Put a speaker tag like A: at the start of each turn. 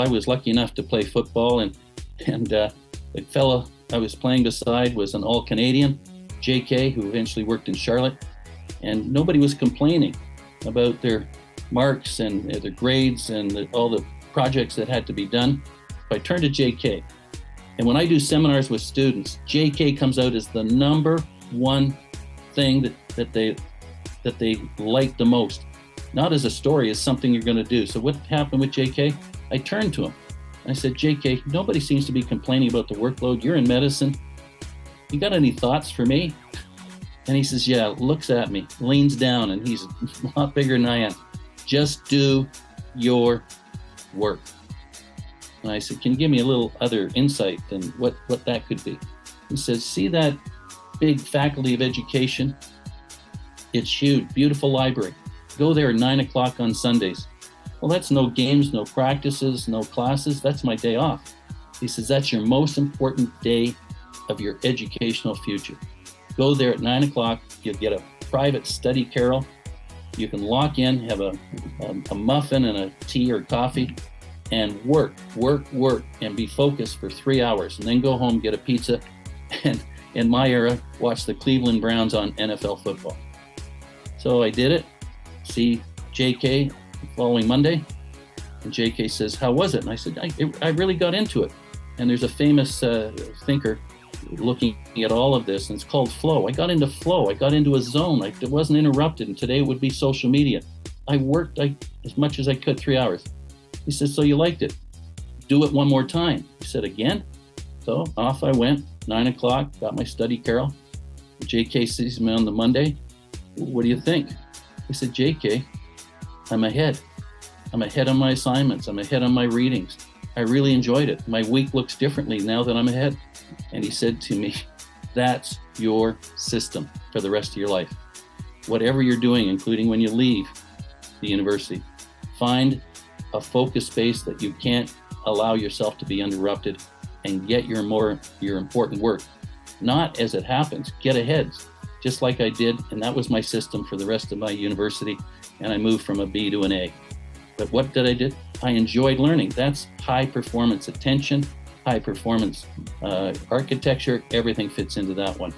A: I was lucky enough to play football, and the fellow I was playing beside was an All-Canadian, JK, who eventually worked in Charlotte, and nobody was complaining about their marks and their grades and all the projects that had to be done. I turned to JK, and when I do seminars with students, JK comes out as the number one thing that they like the most. Not as a story, as something you're going to do. So what happened with JK? I turned to him and I said, JK, nobody seems to be complaining about the workload. You're in medicine. You got any thoughts for me? And he says, yeah, looks at me, leans down, and he's a lot bigger than I am. Just do your work. And I said, can you give me a little other insight than what that could be? He says, see that big faculty of education? It's huge, beautiful library. Go there at 9 o'clock on Sundays. Well, that's no games, no practices, no classes. That's my day off. He says, that's your most important day of your educational future. Go there at 9 o'clock. You get a private study carrel. You can lock in, have a muffin and a tea or coffee, and work, and be focused for 3 hours. And then go home, get a pizza, and in my era, watch the Cleveland Browns on NFL football. So I did it. See JK the following Monday, and JK says, how was it? And I said, I really got into it. And there's a famous thinker looking at all of this, and it's called flow. I got into flow. I got into a zone. It wasn't interrupted, and today it would be social media. I worked as much as I could, 3 hours. He said, so you liked it? Do it one more time. I said, again? So off I went, 9 o'clock, got my study carrel. JK sees me on the Monday. What do you think? I said, JK, I'm ahead. I'm ahead on my assignments. I'm ahead on my readings. I really enjoyed it. My week looks differently now that I'm ahead. And he said to me, that's your system for the rest of your life. Whatever you're doing, including when you leave the university, find a focus space that you can't allow yourself to be interrupted, and get your important work. Not as it happens, get ahead, just like I did. And that was my system for the rest of my university. And I moved from a B to an A. But what did I do? I enjoyed learning. That's high performance attention, high performance architecture. Everything fits into that one.